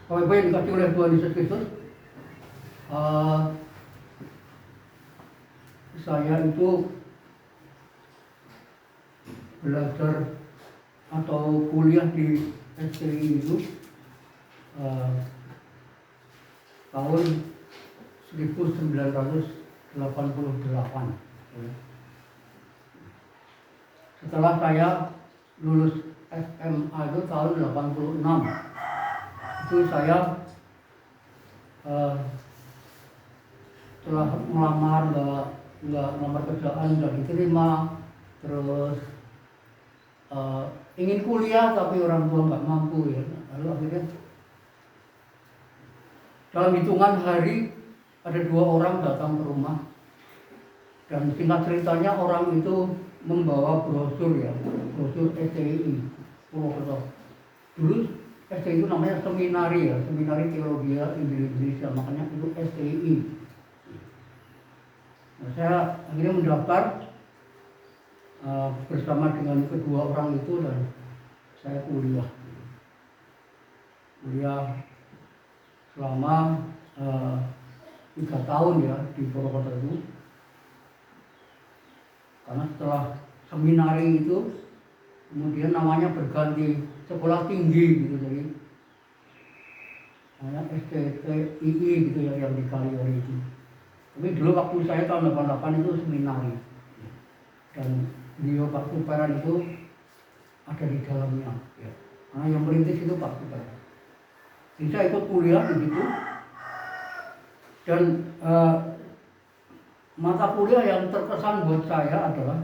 Bapak Ibu yang dikasihi oleh Tuhan Yesus Kristus, saya itu belajar atau kuliah di STI itu tahun 1988. Setelah saya lulus SMA itu tahun 86, itu saya setelah melamar nggak nomor kerjaan nggak diterima, terus ingin kuliah tapi orang tua nggak mampu ya. Lalu akhirnya dalam hitungan hari ada 2 orang datang ke rumah, dan singkat ceritanya orang itu membawa brosur ya, brosur STI Purwokerto. Dulu STI itu namanya seminari ya, Seminari Teologi Indonesia, makanya itu STI. Nah, saya akhirnya mendaftar bersama dengan kedua orang itu, dan saya kuliah selama 3 tahun ya di Purwokerto itu. Karena setelah seminari itu kemudian namanya berganti sekolah tinggi gitu, jadi namanya STTII gitu ya, yang di Kaliori itu. Tapi dulu waktu saya tahun 88 itu seminari, dan beliau Pak Kuparan itu ada di dalamnya ya. Karena yang merintis itu Pak Kuparan. Jadi saya ikut kuliah di situ, dan mata kuliah yang terkesan buat saya adalah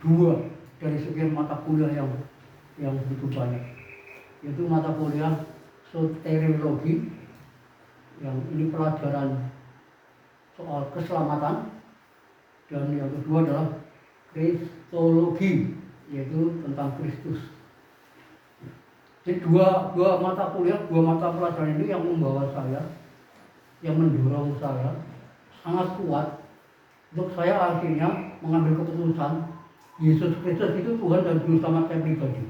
2 dari sekian mata kuliah yang begitu banyak, yaitu mata kuliah soteriologi, yang ini pelajaran soal keselamatan, dan yang kedua adalah kristologi, yaitu tentang Kristus. Jadi dua mata kuliah, 2 mata pelajaran ini yang membawa saya, yang mendorong saya sangat kuat untuk saya akhirnya mengambil keputusan Yesus Kristus itu Tuhan dan Juru Selamat saya pribadi.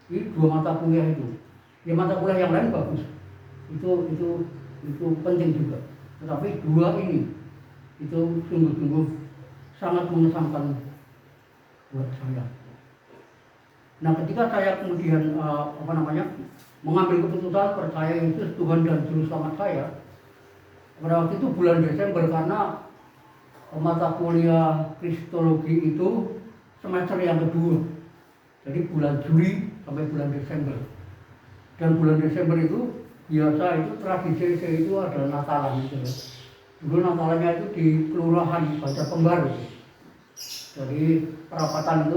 Ini 2 mata kuliah itu. Ya, mata kuliah yang lain bagus, itu penting juga. Tetapi 2 ini itu sungguh-sungguh sangat mengesankan buat saya. Nah, ketika saya kemudian mengambil keputusan percaya Yesus Tuhan dan Juru Selamat saya, pada waktu itu bulan Desember, karena mata kuliah kristologi itu semester yang kedua, jadi bulan Juli sampai bulan Desember. Dan bulan Desember itu biasa itu tradisi itu ada Natalan gitu ya. Dulu Natalannya itu di kelurahan Banjarpembar gitu. Jadi perapatan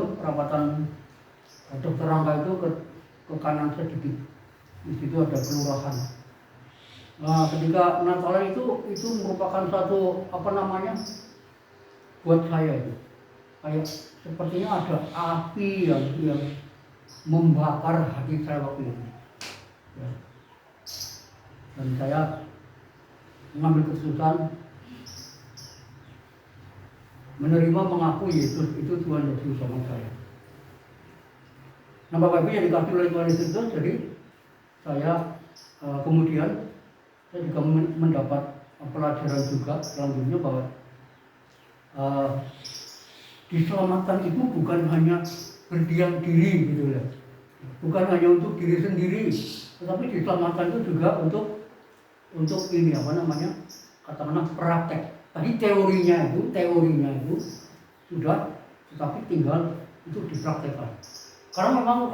Dokter Rangga itu ke kanan sedikit, di situ ada kelurahan. Nah, ketika Natalan itu merupakan satu buat saya itu kayak sepertinya ada api yang membakar hati saya waktu itu ya. Dan saya mengambil keputusan menerima, mengaku Yesus itu Tuhan dan Juru Selamat saya. Nah, Bapak Ibu yang dikasihi oleh Tuhan Yesus, jadi saya kemudian saya juga mendapat pelajaran juga selanjutnya bahwa diselamatkan itu bukan hanya berdiam diri gitu ya, bukan hanya untuk diri sendiri, tetapi diselamatkan itu juga untuk ini katakanlah praktek. Tadi teorinya itu sudah, tetapi tinggal itu dipraktekkan. Karena memang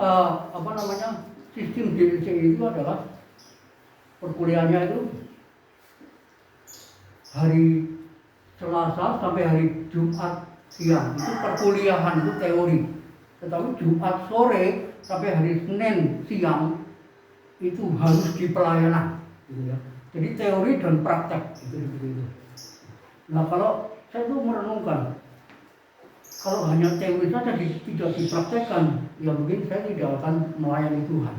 sistem DLCI itu adalah perkuliahannya itu hari Selasa sampai hari Jumat siang itu perkuliahan, itu teori. Tetapi Jumat sore sampai hari Senin siang itu harus di pelayanan gitu ya. Jadi teori dan praktek itu. Nah, kalau saya tuh merenungkan, kalau hanya teori saja tidak dipraktekkan, ya mungkin saya tidak akan melayani Tuhan.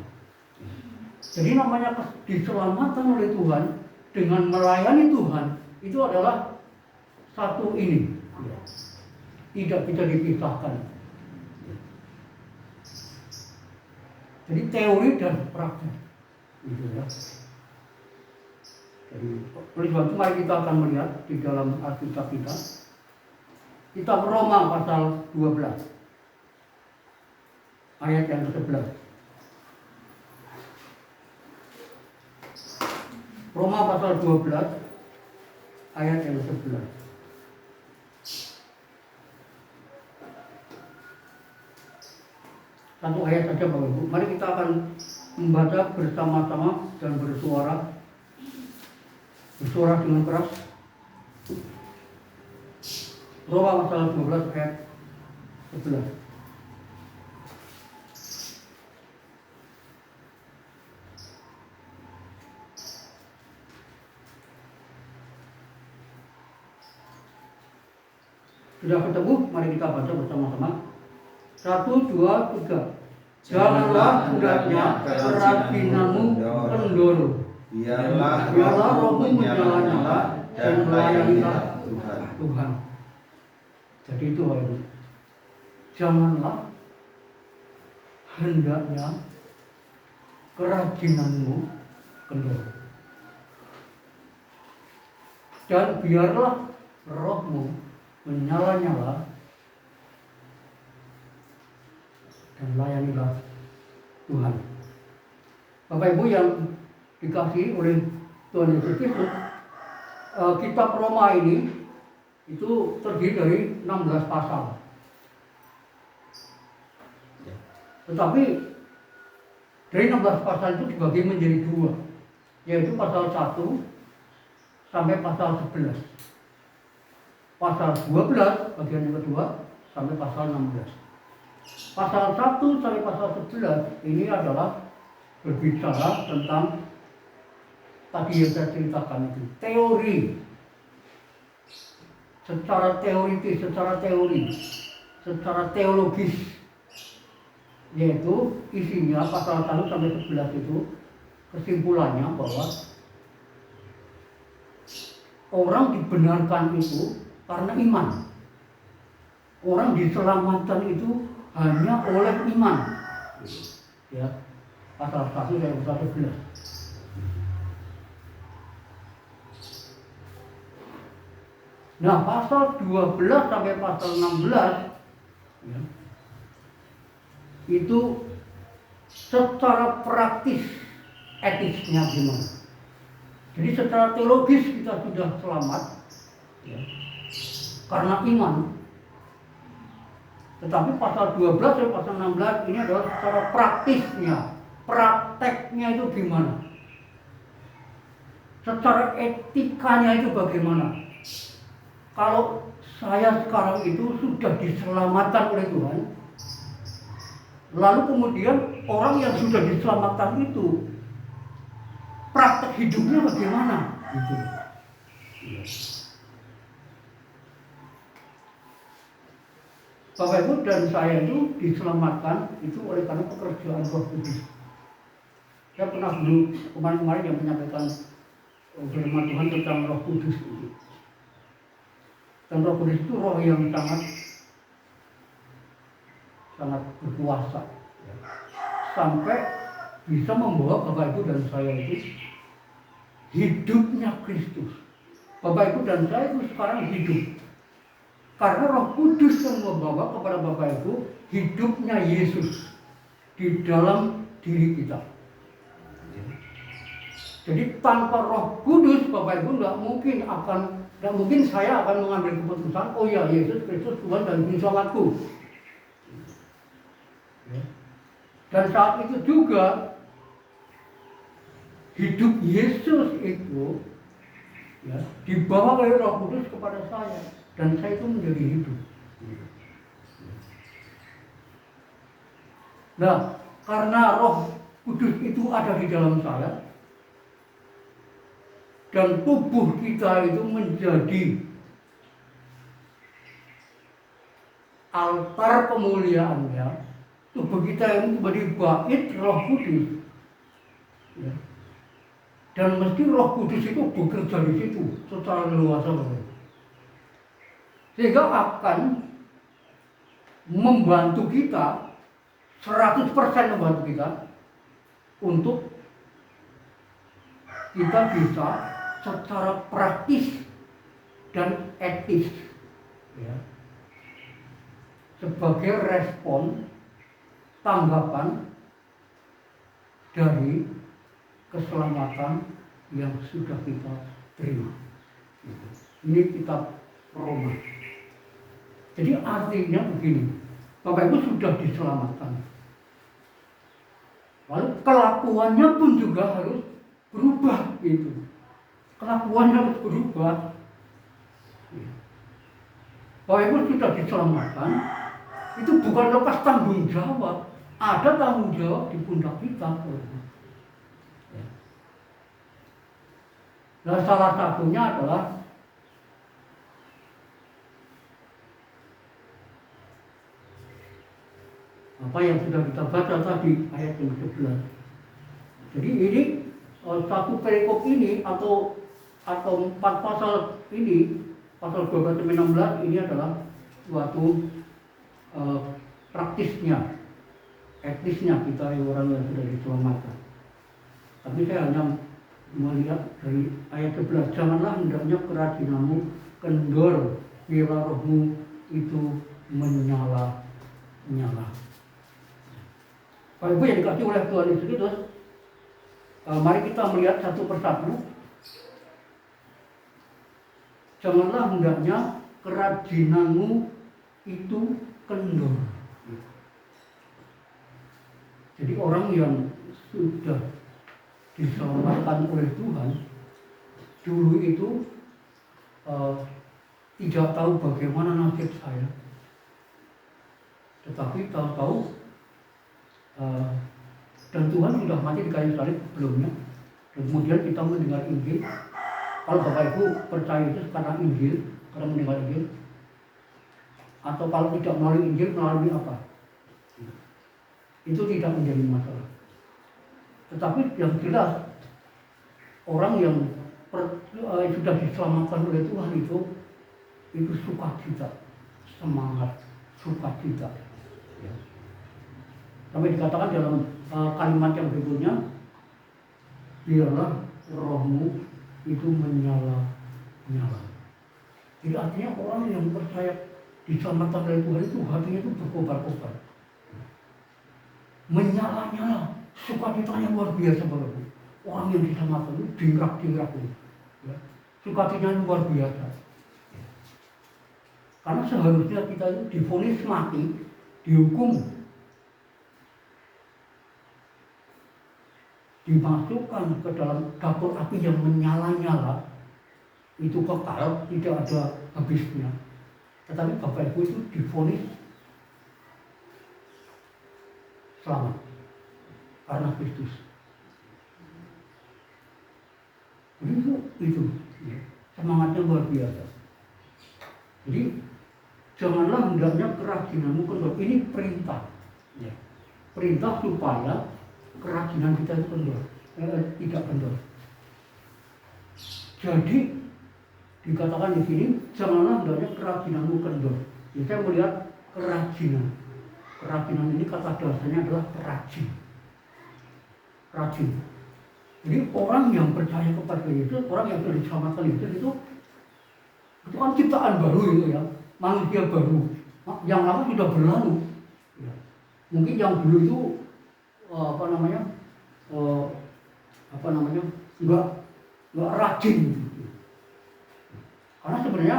Jadi namanya diselamatkan oleh Tuhan dengan melayani Tuhan itu adalah satu ini, tidak bisa dipisahkan. Jadi teori dan praktek. Gitu ya. Jadi oleh sebab itu mari kita akan melihat di dalam Alkitab kita. Kitab Roma pasal 12 ayat yang ke-11. Roma pasal 12 ayat yang ke-11. Satu ayat saja Bapak Ibu. Mari kita akan membaca bersama-sama dan bersuara dengan keras. Roma pasal 12 ayat 11. Sudah ketemu? Mari kita baca bersama-sama. 1, 2, 3. Janganlah hendaknya kerajinanmu kendor. Biarlah rohmu menyala-nyala dan melayanilah Tuhan. Jadi itu Bapak Ibu. Janganlah hendaknya kerajinanmu kendor. Dan biarlah rohmu menyala-nyala dan layanilah Tuhan. Bapak Ibu yang dikasihi oleh Tuhan Yesus Kristus, kitab Roma ini itu terdiri dari 16 pasal. Tetapi dari 16 pasal itu dibagi menjadi 2, yaitu pasal 1 sampai pasal 11. Pasal 12 bagian yang kedua sampai pasal 16. Pasal 1 sampai pasal 11 ini adalah berbicara tentang tadi yang saya ceritakan itu, teori. Secara teoritis, secara teologis. Yaitu isinya pasal 1 sampai 11 itu kesimpulannya bahwa orang dibenarkan itu karena iman. Orang diselamatkan itu hanya oleh iman. Ya, pasal 1 dan pasal 11. Nah, pasal 12 sampai pasal 16 ya, itu secara praktis etisnya gimana. Jadi secara teologis kita sudah selamat ya, karena iman. Tetapi pasal 12 sampai pasal 16 ini adalah secara praktisnya, prakteknya itu gimana. Secara etikanya itu bagaimana. Kalau saya sekarang itu sudah diselamatkan oleh Tuhan, lalu kemudian orang yang sudah diselamatkan itu praktek hidupnya bagaimana? Gitu. Bapak Ibu dan saya itu diselamatkan itu oleh karena pekerjaan Roh Kudus. Saya pernah dulu kemarin yang menyampaikan firman Tuhan tentang Roh Kudus itu. Dan Roh Kudus itu roh yang sangat berkuasa, sampai bisa membawa Bapak Ibu dan saya itu hidupnya Kristus. Bapak Ibu dan saya itu sekarang hidup karena Roh Kudus yang membawa kepada Bapak Ibu hidupnya Yesus di dalam diri kita. Jadi tanpa Roh Kudus Bapak Ibu tidak mungkin saya akan mengambil keputusan, oh ya Yesus Kristus Tuhan dan Juru Selamatku. Dan saat itu juga hidup Yesus itu ya, dibawa oleh Roh Kudus kepada saya dan saya itu menjadi hidup. Nah, karena Roh Kudus itu ada di dalam saya, dan tubuh kita itu menjadi altar kemuliaannya, tubuh kita ini menjadi bait Roh Kudus ya. Dan mesti Roh Kudus itu bekerja di situ secara leluasa, sehingga akan membantu kita 100% membantu kita untuk kita bisa secara praktis dan etis ya, sebagai respon tanggapan dari keselamatan yang sudah kita terima. Ini kitab Roma. Jadi artinya begini, Bapak Ibu sudah diselamatkan. Lalu kelakuannya pun juga harus berubah gitu. Kelakuannya harus berubah. Bapak Ibu sudah diselamatkan, itu bukan lepas tanggung jawab. Ada tanggung jawab di pundak kita. Nah, salah satunya adalah apa yang sudah kita baca tadi, ayat yang 11. Jadi ini satu perikop ini atau 4 pasal ini, pasal 12-16 ini adalah suatu praktisnya, etisnya kita orang yang sudah diselamatkan. Tapi saya hanya melihat dari ayat 11, janganlah hendaknya kerajinanmu kendor, bila rohmu itu menyala-nyala. Bapak Ibu yang dikasih oleh Tuhan Yesus Kristus, mari kita melihat satu persatu. Janganlah hendaknya kerajinanmu itu kendor. Jadi orang yang sudah diselamatkan oleh Tuhan dulu itu tidak tahu bagaimana nasib saya, tetapi tahu-tahu dan Tuhan sudah mati di kayu salib sebelumnya. Dan kemudian kita mendengar Injil. Kalau Bapak Ibu percaya itu karena Injil, karena mendengar Injil, atau kalau tidak melalui Injil, melalui apa? Itu tidak menjadi masalah. Tetapi yang jelas, orang yang sudah diselamatkan oleh Tuhan itu sukacita, semangat, sukacita. Ya. Sampai dikatakan dalam kalimat yang berikutnya, biarlah rohmu itu menyala-nyala. Jadi artinya orang yang percaya diselamatkan oleh Tuhan itu hatinya itu berkobar-kobar, menyala-nyala, sukacitanya luar biasa Bapak. Orang yang diselamatkan itu dingrak-dingrak itu, ya. Sukacitanya luar biasa. Karena seharusnya kita itu divonis mati, dihukum, dimasukkan ke dalam dapur api yang menyala-nyala, itu kekal, tidak ada habisnya. Tetapi Bapak Ibu itu divonis selamat karena Kristus. Itu ya, semangatnya luar biasa. Jadi janganlah hendaknya kerajinanmu kendor. Ini perintah, ya. Perintah supaya kerajinan kita itu kendor, tidak kendor. Jadi dikatakan di sini, janganlah hendaknya kerajinanmu kendor. Jadi saya melihat kerajinan. Kerajinan ini kata dasarnya adalah rajin. Rajin. Jadi orang yang percaya kepada Yesus, orang yang sudah diselamatkan Yesus itu kan ciptaan baru itu ya, manusia baru. Yang lama sudah berlalu. Ya. Mungkin yang dulu itu nggak rajin gitu. Karena sebenarnya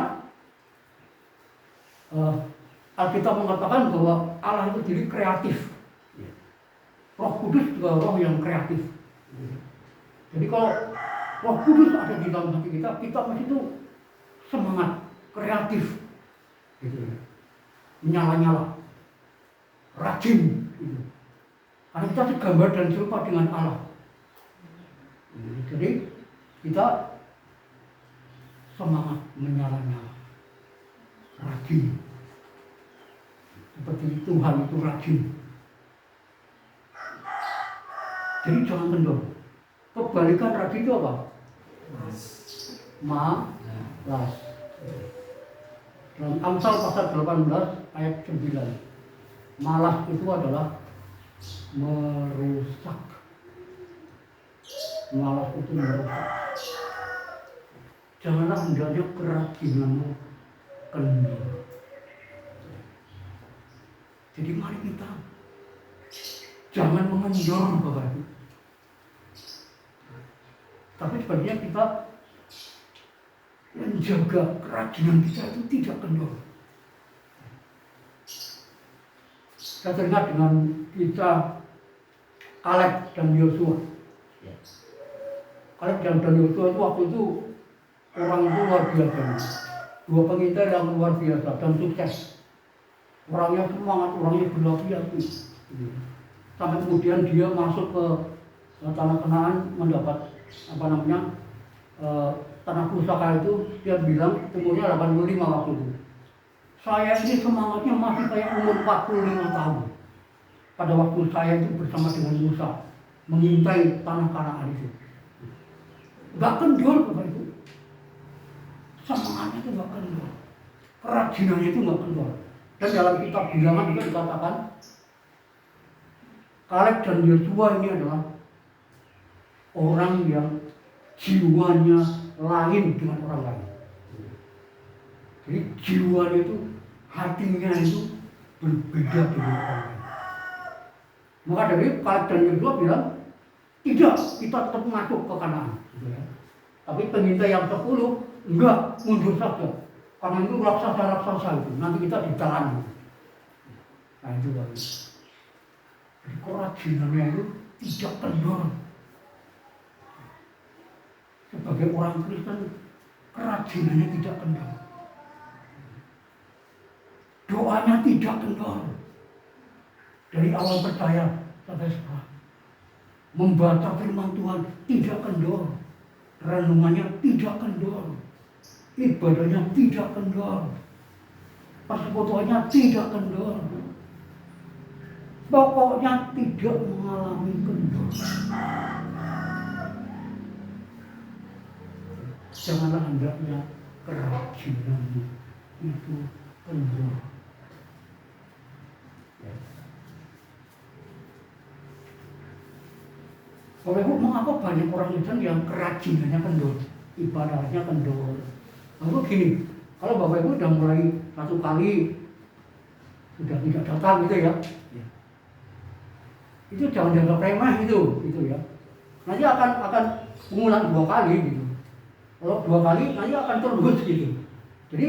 Alkitab mengatakan bahwa Allah itu diri kreatif. Roh Kudus juga roh yang kreatif. Jadi kalau Roh Kudus ada di dalam hati kita masih itu semangat, kreatif, gitu. Menyala-nyala, rajin. Gitu. Karena kita segambar dan serupa dengan Allah. Jadi kita semangat, menyala-nyala, rajin. Seperti Tuhan itu rajin. Jadi jangan kendor. Kebalikan rajin itu apa? Malas. Dalam Amsal pasal 18 ayat 9. Malas itu adalah merusak malas itu merusak. Janganlah hendaknya kerajinanmu kendor. Jadi mari kita jangan mengendor, Bapak Ibu. Tapi sebenarnya kita menjaga kerajinan kita itu tidak kendor. Saya teringat dengan kisah Kaleb dan Yosua. Kaleb dan Yosua itu waktu itu orang itu luar biasa. Dua pengintai yang luar biasa dan sukses. Orangnya semangat, orangnya berapi-api. Sampai kemudian dia masuk ke tanah Kanaan mendapat tanah pusaka itu. Dia bilang umurnya 85 waktu itu. Saya ini semangatnya masih kayak umur 45 tahun. Pada waktu saya itu bersama dengan Musa mengintai tanah Kanaan itu. Gak kendor, Bapak Ibu. Semangatnya itu gak kendor. Kerajinannya itu gak kendor. Dan dalam kitab Bilangan juga dikatakan Kaleb dan Yosua ini adalah orang yang jiwanya lain dengan orang lain. Jadi jiwanya itu, hatinya itu berbeda dengan orang lain. Maka dari Kaleb dan Yosua bilang, tidak, kita tetap masuk ke Kanaan. Tapi pengintai yang 10, enggak, mundur saja. Karena itu raksasa-raksasa itu, nanti kita ditahan. Nah itu baru. Jadi kerajinannya itu tidak kendor. Sebagai orang Kristen, kerajinannya tidak kendor. Doanya tidak kendor. Dari awal percaya sampai sekarang. Membaca firman Tuhan tidak kendor. Renungannya tidak kendor. Ibadahnya tidak kendor. Persekutuannya tidak kendor. Pokoknya tidak mengalami kendor. Janganlah hendaknya kerajinanmu itu kendor. Bapak Ibu, mengapa banyak orang Kristen yang kerajinannya kendor, ibadahnya kendor? Lalu gini, kalau Bapak Ibu sudah mulai satu kali sudah tidak datang gitu ya, itu jangan dianggap remeh itu ya. Nanti akan mengulang 2 kali gitu. Kalau 2 kali nanti akan terus gitu. Jadi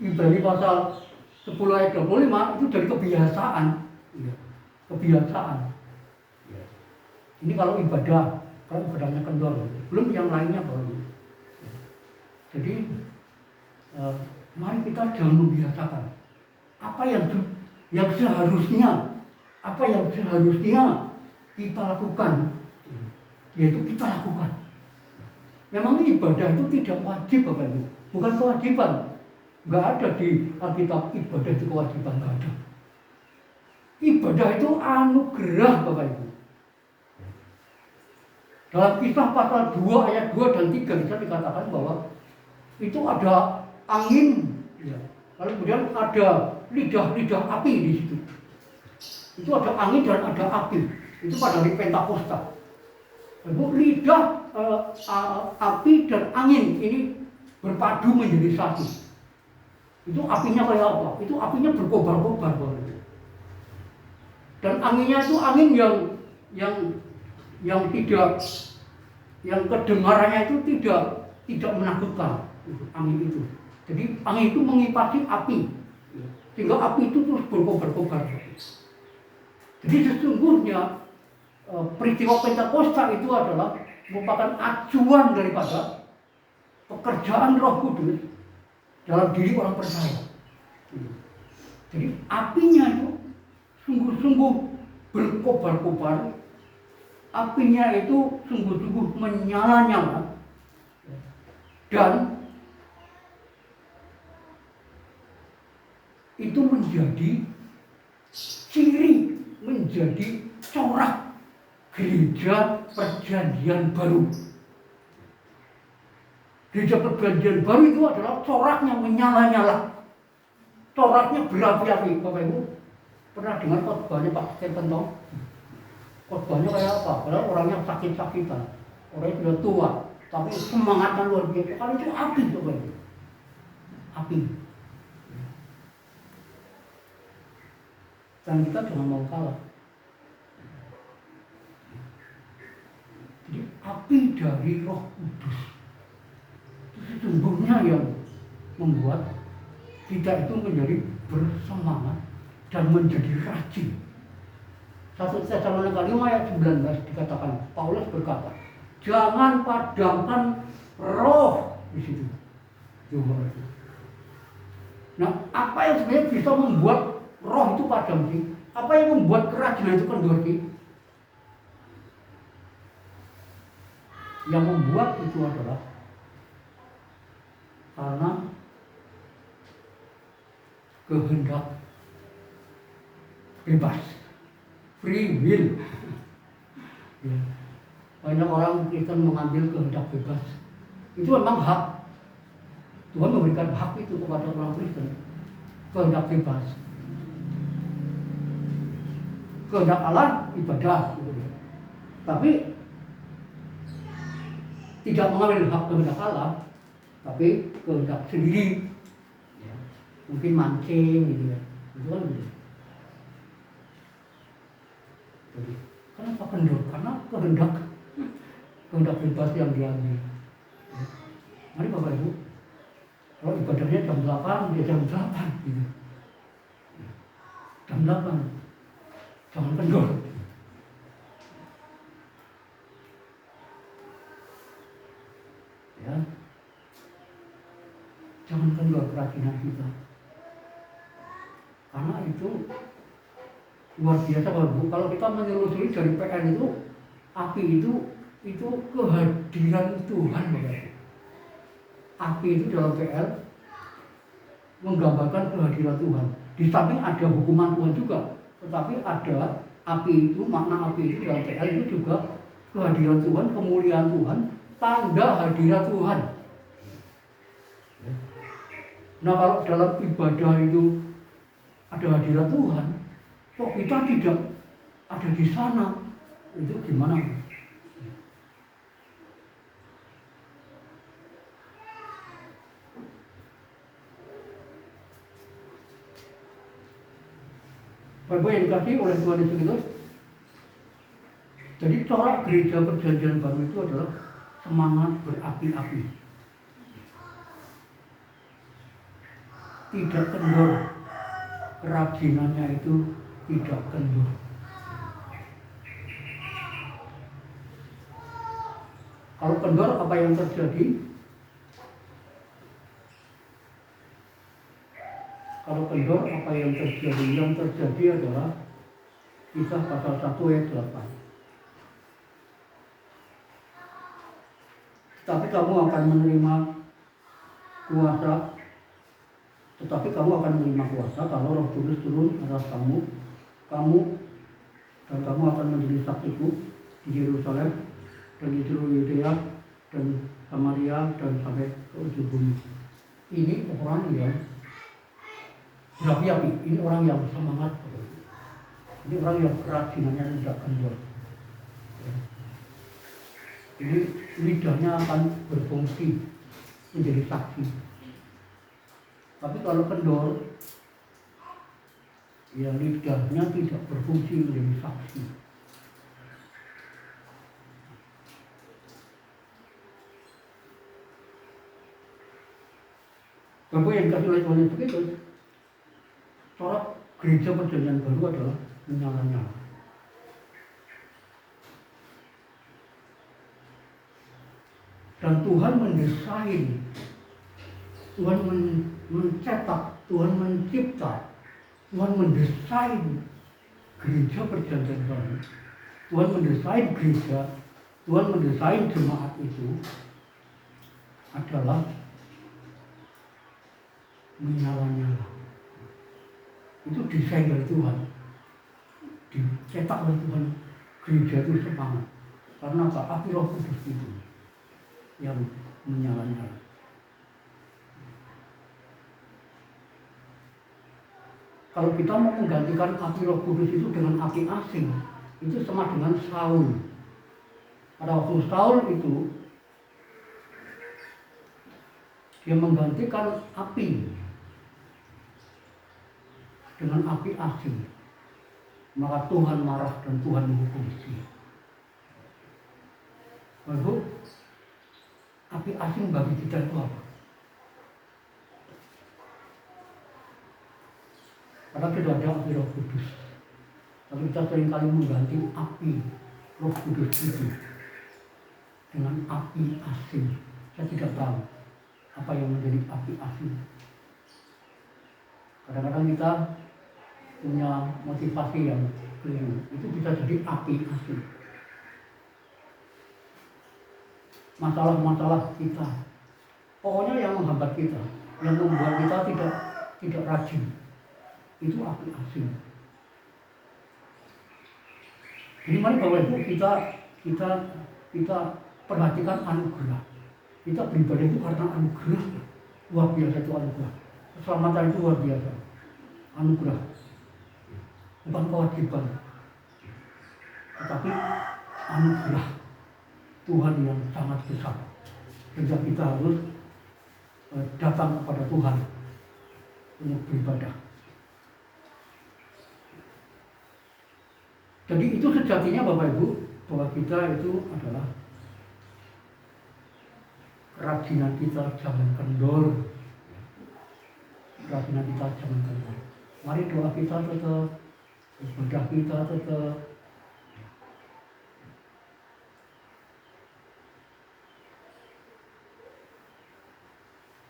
Ibrani pasal 10 ayat 25 itu dari kebiasaan, kebiasaan. Ini kalau ibadahnya kendor, belum yang lainnya baru. Jadi mari kita jangan membiasakan apa yang seharusnya kita lakukan, yaitu kita lakukan. Memang ibadah itu tidak wajib, Bapak Ibu, bukan kewajiban. Nggak ada di Alkitab ibadah itu kewajiban, nggak ada. Ibadah itu anugerah, Bapak Ibu. Dalam Kisah pasal 2 ayat 2 dan 3 bisa dikatakan bahwa itu ada angin, lalu kemudian ada lidah api di situ. Itu ada angin dan ada api. Itu pada hari Pentakosta. Lalu lidah api dan angin ini berpadu menjadi satu. Itu apinya kayak apa? Itu apinya berkobar-kobar. Dan anginnya itu angin yang tidak, yang kedengarannya itu tidak menakutkan, angin itu. Jadi angin itu mengipasi api, sehingga api itu terus berkobar-kobar. Jadi sesungguhnya peristiwa Pentakosta itu adalah merupakan acuan daripada pekerjaan Roh Kudus dalam diri orang percaya. Jadi apinya itu sungguh-sungguh berkobar-kobar. Apinya itu sungguh-sungguh menyala-nyala dan itu menjadi ciri, menjadi corak gereja perjanjian baru. Gereja perjanjian baru itu adalah coraknya menyala-nyala, coraknya berapi-api. Bapak Ibu pernah dengar khotbahnya Pak Stephen Tong? Khotbahnya kayak apa? Padahal orangnya sakit-sakitan. orang sudah tua, tapi semangatnya luar biasa. Kalau itu api coba itu, api. Dan kita jangan mau kalah. Jadi api dari Roh Kudus itu sesungguhnya yang membuat kita itu menjadi bersemangat dan menjadi rajin. 1 Tesalonika 5 ayat 19 dikatakan, Paulus berkata, jangan padamkan roh di situ. Nah, apa yang sebenarnya bisa membuat roh itu padam sih? Apa yang membuat kerajinan itu kendor sih? Yang membuat itu adalah karena kehendak bebas, free will. Ya. Banyak orang Kristen mengambil kehendak bebas. Itu memang hak. Tuhan memberikan hak itu kepada orang Kristen. Kehendak bebas. Kehendak Allah ibadah. Tapi tidak mengambil hak kehendak Allah, tapi kehendak sendiri. Ya. Mungkin mancing gitu ya. Itu kan gitu. Jadi, kenapa kendor? Karena kehendak bebas yang diambil. Ya. Mari Bapak Ibu, kalau ibadahnya jam 8, dia jam 8 gitu. Jam 8, jangan kendor. Ya. Jangan kendor kerajinan kita. Karena itu luar biasa kalau kita menelusuri dari PL itu, api itu kehadiran Tuhan, Bapak. Api itu dalam PL menggambarkan kehadiran Tuhan. Di samping ada hukuman Tuhan juga, tetapi ada api itu, makna api itu dalam PL itu juga kehadiran Tuhan, kemuliaan Tuhan, tanda hadirat Tuhan. Nah, kalau dalam ibadah itu ada hadirat Tuhan, kok kita tidak ada di sana, itu gimana? Bapak yang dikasih oleh Tuhan Yesus Kristus, jadi corak gereja perjanjian baru itu adalah semangat berapi-api, tidak kendor, kerajinannya itu tidak kendor. Kalau kendor, apa yang terjadi? Kalau kendor, apa yang terjadi? Yang terjadi adalah Kisah pasal 1 ayat 8. Tapi kamu akan menerima kuasa, kalau Roh Kudus turun atas kamu dan kamu akan menjadi saksiku di Yerusalem dan di seluruh Yudea dan Samaria dan sampai ke ujung bumi. Ini orang yang berapi-api, ini orang yang semangat, ini orang yang kerajinannya tidak kendor. Ini lidahnya akan berfungsi menjadi saksi. Tapi kalau kendor, ya lidahnya tidak berfungsi menjadi saksi. Bapak yang dikasih oleh Tuhan begitu, corak gereja perjanjian baru adalah menyala-nyala. Dan Tuhan mendesain, Tuhan mencetak, Tuhan mencipta, Tuhan mendesain gereja perjanjian baru. Tuhan mendesain gereja, Tuhan mendesain jemaat itu adalah menyala-nyala. Itu desain dari Tuhan, dicetak oleh Tuhan. Gereja itu semangat karena apa? Api Roh Kudus itu yang menyala-nyala. Kalau kita mau menggantikan api Roh Kudus itu dengan api asing, itu sama dengan Saul. Pada pada waktu Saul itu dia menggantikan api dengan api asing, maka Tuhan marah dan Tuhan menghukum dia. Lalu api asing bagi kita itu apa? Karena tidak ada api Roh Kudus, tapi kita seringkali mengganti api Roh Kudus itu dengan api asing. Saya tidak tahu apa yang menjadi api asing. Kadang-kadang kita punya motivasi yang keliru, itu bisa jadi api asing. Masalah-masalah kita, pokoknya yang menghambat kita, yang membuat kita tidak rajin, itu api asing. Jadi mari Bapak Ibu kita perhatikan anugerah. Kita beribadah itu karena anugerah, luar biasa itu anugerah. Keselamatan itu luar biasa, anugerah, bukan kewajiban, tetapi anugerah Tuhan yang sangat besar. Sehingga kita harus datang kepada Tuhan untuk beribadah. Jadi itu sejatinya Bapak Ibu, bahwa kita itu adalah kerajinan kita jangan kendor. Kerajinan kita jangan kendor. Mari doa kita tetap, ibadah kita tetap.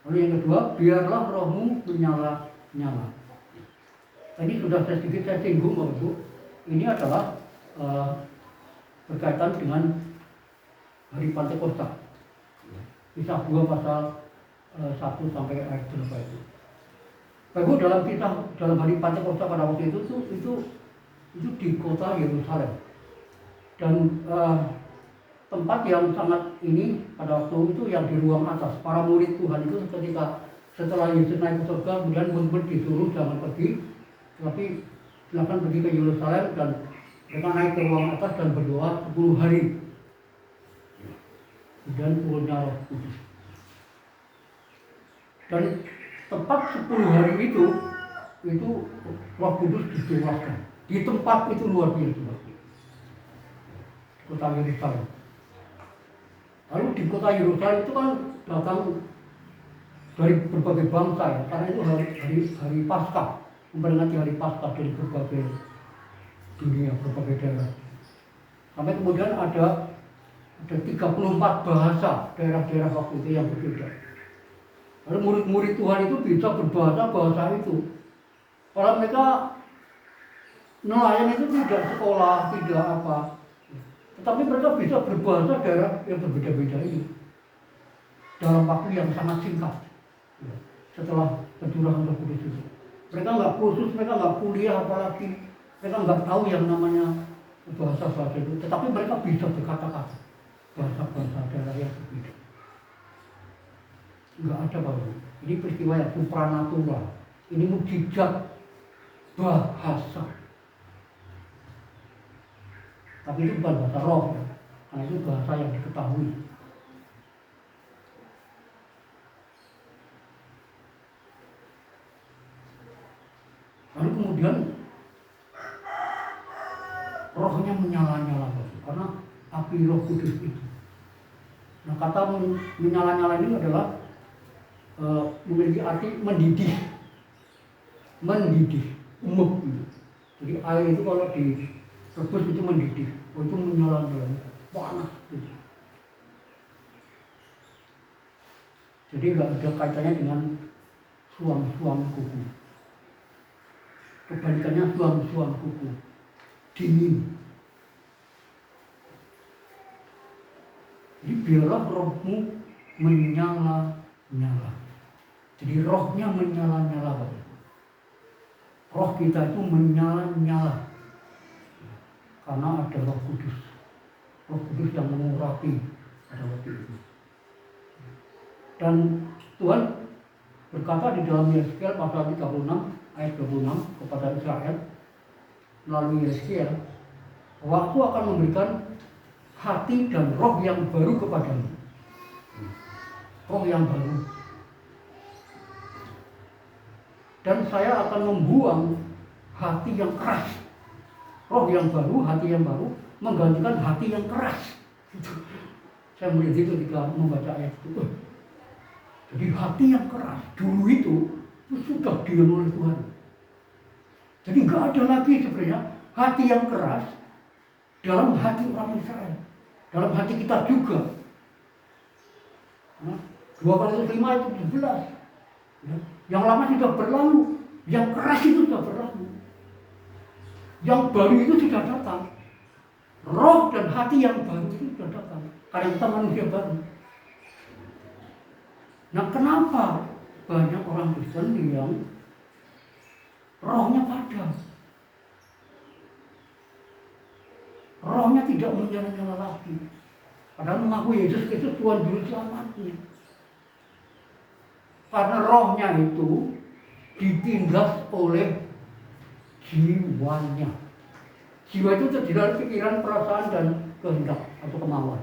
Lalu yang kedua, biarlah rohmu menyala-nyala. Tadi sudah sedikit saya singgung Bapak Ibu. Ini adalah berkaitan dengan hari Pentakosta. Kisah 2 pasal 1 sampai ayat berapa itu. Bapak Ibu, dalam hari Pentakosta pada waktu itu di kota Yerusalem. Dan tempat yang sangat ini pada waktu itu yang di ruang atas. Para murid Tuhan itu ketika setelah Yesus naik ke surga, kemudian murid disuruh jangan pergi, tapi silakan pergi ke Yerusalem, dan mereka naik ke ruang atas dan berdoa 10 hari. Dan turunnya Roh Kudus. Dan tepat 10 hari itu Roh Kudus dicurahkan. Di tempat itu luar biasa. Kota Yerusalem. Lalu di kota Yerusalem itu kan datang dari berbagai bangsa ya, karena itu hari Paskah. Memperingati hari Paskah dari berbagai dunia, berbagai daerah. Sampai kemudian ada 34 bahasa daerah-daerah waktu itu yang berbeda. Lalu murid-murid Tuhan itu bisa berbahasa itu. Kalau mereka nelayan itu tidak sekolah, tidak apa, tetapi mereka bisa berbahasa daerah yang berbeda-beda ini dalam waktu yang sangat singkat. Setelah pencurahan Roh Kudus itu, mereka nggak kursus, mereka nggak kuliah, apalagi mereka nggak tahu yang namanya bahasa-bahasa itu, tetapi mereka bisa berkata-kata bahasa-bahasa daerah yang berbeda. Nggak ada Bapak. Ini peristiwa yang supranatural. Ini mukjizat bahasa. Tapi itu bukan bahasa roh, karena itu bahasa yang diketahui. Lalu kemudian rohnya menyala-nyala, karena api Roh Kudus itu. Nah, kata menyala-nyala ini adalah memiliki arti mendidih, umum. Jadi air itu kalau direbus itu mendidih, itu menyala-nyala, panas. Gitu. Jadi nggak ada kaitannya dengan suam-suam kuku. Kebalikannya suam-suam kuku, dingin. Jadi biarlah rohmu menyala-nyala. Jadi rohnya menyala-nyala. Roh kita itu menyala-nyala karena ada Roh Kudus. Roh Kudus yang mengurapi pada waktu itu. Dan Tuhan berkata di dalam Yeskiel pasal 36 ayat 26 kepada Israel melalui Yeskiel, bahwa Aku akan memberikan hati dan roh yang baru kepadamu. Roh yang baru. Dan saya akan membuang hati yang keras. Roh yang baru, hati yang baru menggantikan hati yang keras. Saya melihat itu ketika membaca ayat itu. Jadi hati yang keras dulu itu sudah diam oleh Tuhan. Jadi nggak ada lagi sebenarnya hati yang keras dalam hati orang Israel, dalam hati kita juga. 2 Korintus 5 itu 17. Ya. Yang lama sudah berlalu, yang keras itu sudah berlalu. Yang baru itu sudah datang. Roh dan hati yang baru itu sudah datang. Karena kita manusia baru. Nah, kenapa banyak orang Kristen yang rohnya padam? Rohnya tidak menyala-nyala lagi. Padahal mengaku Yesus Kristus Tuhan Juru Selamatnya. Karena rohnya itu ditindas oleh jiwanya. Jiwa itu terdiri dari pikiran, perasaan, dan kehendak atau kemauan.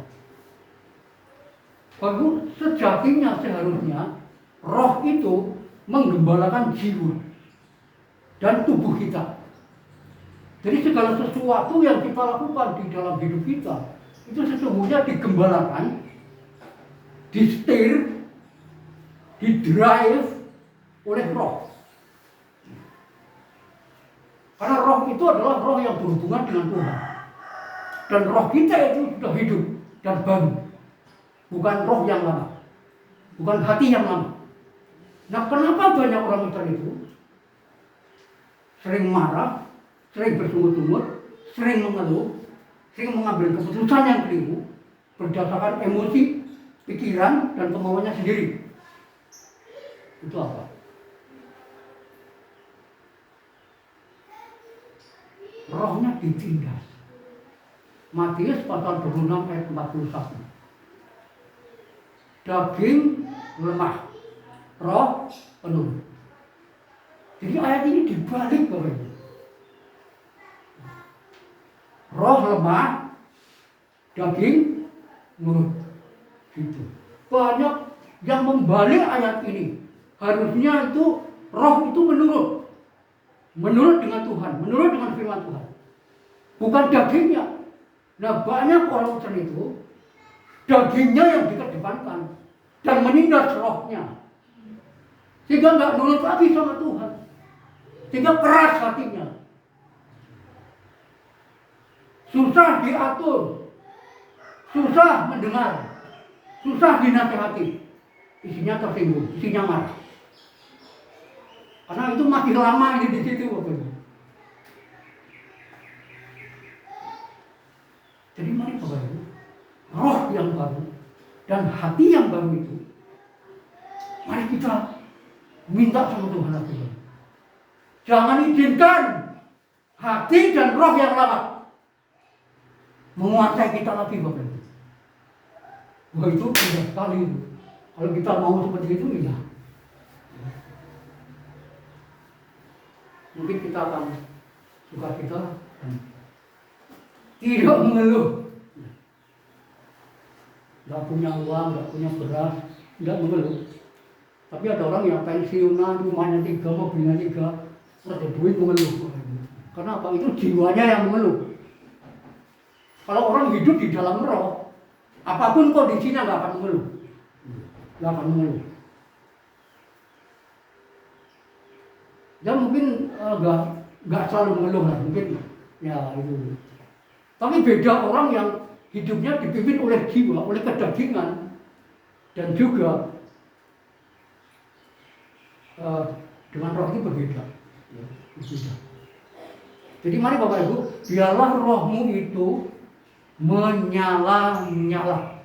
Baru sejatinya seharusnya roh itu menggembalakan jiwa dan tubuh kita. Jadi segala sesuatu yang kita lakukan di dalam hidup kita itu sesungguhnya digembalakan, disetir, didrive oleh roh. Karena roh itu adalah roh yang berhubungan dengan Tuhan. Dan roh kita itu sudah hidup dan baru. Bukan roh yang lama. Bukan hati yang lama. Nah, kenapa banyak orang Kristen itu sering marah, sering bersungut-sungut, sering mengeluh, sering mengambil keputusan yang keliru berdasarkan emosi, pikiran, dan kemauannya sendiri. Itu apa? Rohnya ditindas. Matius pasal 26 ayat 41. Daging lemah, roh penuh. Jadi ayat ini dibalik Bapak Ibu. Roh lemah, daging nurut. Gitu. Banyak yang membalik ayat ini. Harusnya itu roh itu menurut. Menurut dengan Tuhan, menurut dengan firman Tuhan. Bukan dagingnya. Nah, banyak orang Kristen itu dagingnya yang dikedepankan dan menindas rohnya. Sehingga nggak nurut lagi sama Tuhan. Sehingga keras hatinya. Susah diatur. Susah mendengar. Susah dinasehati. Isinya tersinggung, isinya marah. Karena itu masih lama ini di situ. Jadi mari Bapak Ibu, roh yang baru dan hati yang baru itu, mari kita minta sama Tuhan lagi. Jangan izinkan hati dan roh yang lama menguasai kita lagi Bapak Ibu. Wah, itu indah sekali itu. Kalau kita mau seperti itu, ya mungkin kita akan suka kita tidak mengeluh. Gak punya uang, gak punya beras, tidak mengeluh. Tapi ada orang yang pensiunan, rumahnya 3, mobilnya 3, ada duit mengeluh. Karena apa? Itu jiwanya yang mengeluh. Kalau orang hidup di dalam roh, apapun kondisinya gak akan mengeluh. Gak akan mengeluh. Ya mungkin gak selalu mengeluh lah, mungkin ya itu. Tapi beda orang yang hidupnya dipimpin oleh jiwa, oleh kedagingan, dan juga dengan roh itu berbeda. Berbeda. Jadi mari Bapak Ibu, biarlah rohmu itu menyala-nyala.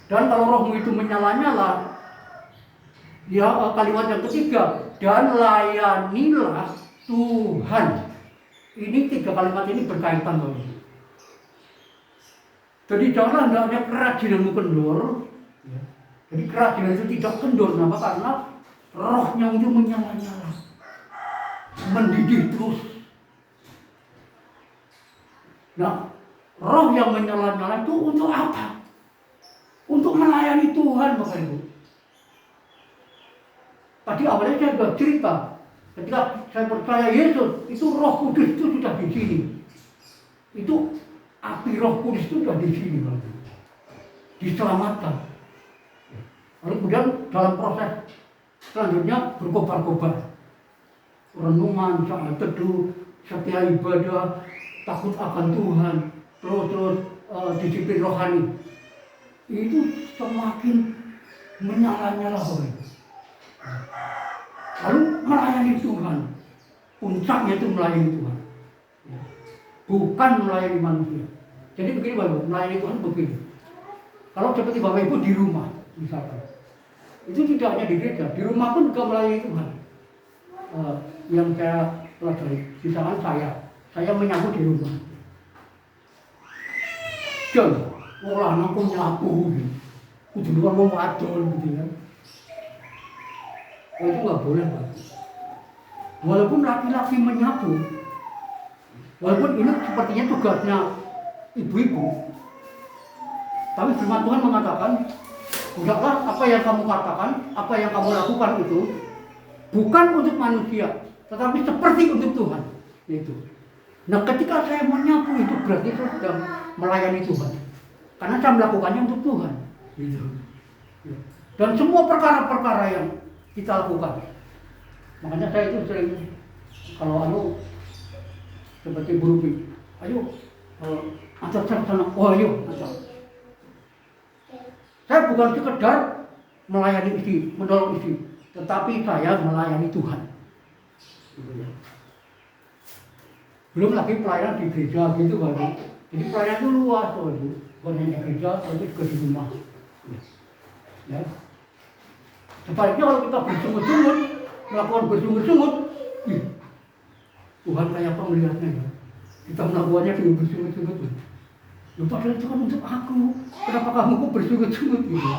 Dan kalau rohmu itu menyala-nyala, ya kalimat yang ketiga, dan layanilah Tuhan. Ini 3 kalimat ini berkaitan Bapak Ibu. Jadi janganlah hendaknya kerajinan kendor. Jadi kerajinan itu tidak kendor. Kenapa? Karena rohnya itu menyala-nyala, mendidih terus. Nah, roh yang menyala-nyala itu untuk apa? Untuk melayani Tuhan, Bapak Ibu. Tadi awalnya saya sudah cerita, ketika saya percaya Yesus, itu Roh Kudus itu sudah di sini. Itu api Roh Kudus itu sudah di sini, Bapak Ibu. Diselamatkan. Lalu kemudian dalam proses selanjutnya berkobar-kobar. Renungan, saat teduh, setia ibadah, takut akan Tuhan, terus disiplin rohani. Itu semakin menyala-nyala, Bapak Ibu. Lalu melayani Tuhan. Puncaknya itu melayani Tuhan. Bukan melayani manusia. Jadi begini Bapak Ibu, melayani Tuhan begini. Kalau seperti Bapak Ibu di rumah, misalkan. Itu tidak hanya di gereja, di rumah pun juga melayani Tuhan. Yang saya pelajari, misalkan saya menyapu di rumah. Jangan, olah aku nyapu gitu. Kudu luar mau adol gitu ya. Oh, itu nggak boleh, Pak. Walaupun laki-laki menyapu, walaupun ini sepertinya tugasnya ibu-ibu, tapi firman Tuhan mengatakan, hendaklah apa yang kamu katakan, apa yang kamu lakukan itu bukan untuk manusia, tetapi seperti untuk Tuhan. Itu. Nah, ketika saya menyapu itu berarti saya sedang melayani Tuhan, karena saya melakukannya untuk Tuhan. Gitu. Dan semua perkara-perkara yang kita lakukan, makanya saya itu sering kalau seperti burupi, ayo antar sana, oh ayo antar. Saya bukan sekedar melayani istri, menolong istri, tetapi saya melayani Tuhan. Belum lagi pelayanan di gereja gitu Bapak. Jadi pelayanan itu luas Bapak, bukan hanya di gereja, tapi juga di rumah. Ya. Sebaliknya kalau kita bersungut-sungut, melakukan bersungut-sungut, Tuhan kayak apa melihatnya ya? Kita melakukannya dengan bersungut-sungut. Ya padahal itu kan untuk aku, kenapa kamu kok bersungut-sungut gitu?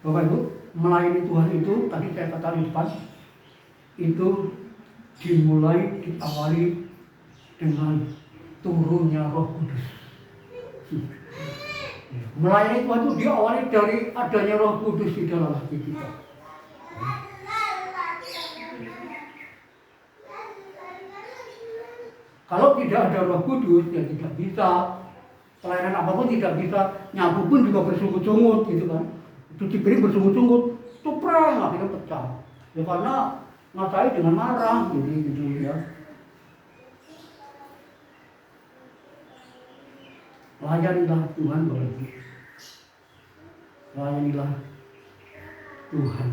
Bapak Ibu, melayani Tuhan itu, tadi saya katakan di depan, itu diawali dengan turunnya Roh Kudus. Melayani Tuhan itu diawali dari adanya Roh Kudus di dalam hati kita. Kalau tidak ada Roh Kudus, ya tidak bisa. Pelayanan apapun tidak bisa. Nyapu pun juga bersungut-sungut gitu kan. Cuci piring bersungut-sungut, tuprang akhirnya pecah. Ya karena ngasai dengan marah gitu ya. Layanilah Tuhan Bapak Ibu. Layanilah Tuhan.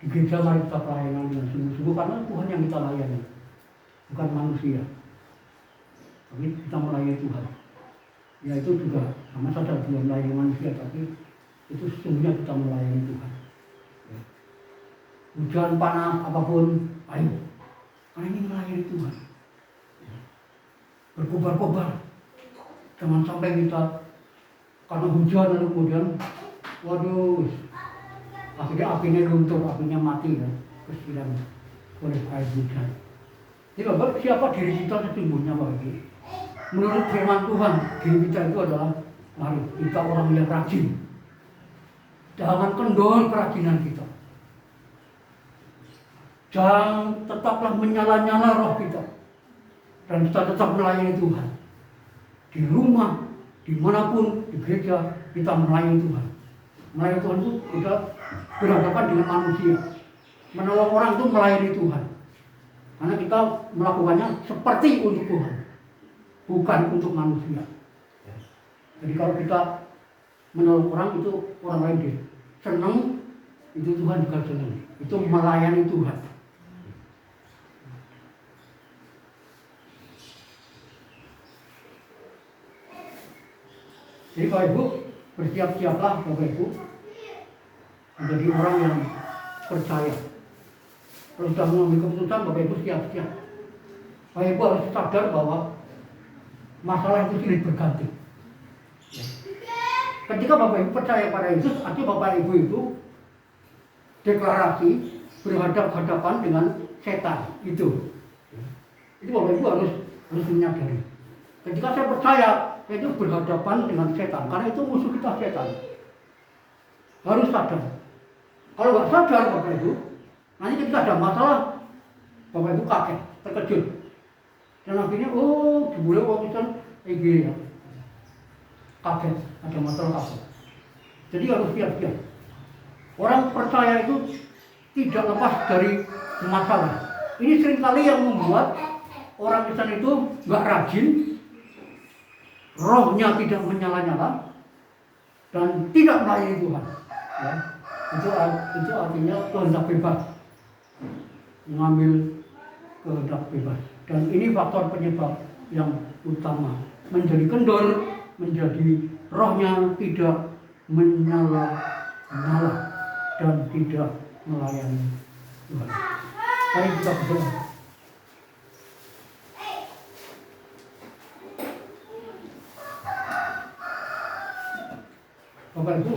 Di gereja mari kita pelayanan dengan sungguh-sungguh karena Tuhan yang kita layani, bukan manusia. Tapi kita melayani Tuhan. Ya itu juga sama saja dengan melayani manusia, tapi itu sesungguhnya kita melayani Tuhan. Hujan panas apapun, ayo. Karena ini melayani Tuhan. Berkobar-kobar. Jangan sampai kita karena hujan lalu kemudian, waduh, akhirnya apinya luntur, apinya mati kan, kesiram oleh air hujan. Jadi Bapak, siapa diri kita sesungguhnya Bapak Ibu? Menurut firman Tuhan, diri kita itu adalah, mari kita orang yang rajin. Jangan kendor kerajinan kita. Jangan tetaplah menyala-nyala roh kita. Dan kita tetap melayani Tuhan. Di rumah, dimanapun, di gereja, kita melayani Tuhan. Melayani Tuhan itu sudah berhadapan dengan manusia. Menolong orang itu melayani Tuhan. Karena kita melakukannya seperti untuk Tuhan, bukan untuk manusia. Jadi kalau kita menolong orang itu orang lain dia senang, itu Tuhan juga senang. Itu melayani Tuhan. Jadi Bapak Ibu, bersiap-siaplah Bapak Ibu menjadi orang yang percaya. Kalau sudah mengambil keputusan, Bapak Ibu siap-siap. Bapak Ibu harus sadar bahwa masalah itu silih berganti. Ketika Bapak Ibu percaya pada Yesus, artinya Bapak Ibu itu deklarasi berhadapan-hadapan dengan setan itu. Itu Bapak Ibu harus menyadari. Ketika saya percaya, saya itu berhadapan dengan setan, karena itu musuh kita setan. Harus sadar. Kalau nggak sadar Bapak Ibu, nanti ketika ada masalah, Bapak Ibu kaget, terkejut. Dan akhirnya, oh, jebule wong Kristen ya. Kaget, ada masalah kaget. Jadi harus siap-siap. Orang percaya itu tidak lepas dari masalah. Ini seringkali yang membuat orang Kristen itu nggak rajin, rohnya tidak menyala-nyala, dan tidak melayani Tuhan. Ya. Itu artinya kehendak bebas, mengambil kehendak bebas. Dan ini faktor penyebab yang utama, menjadi kendor, menjadi rohnya tidak menyala-nyala dan tidak melayani Tuhan. Mari kita berdoa. Bapak Ibu,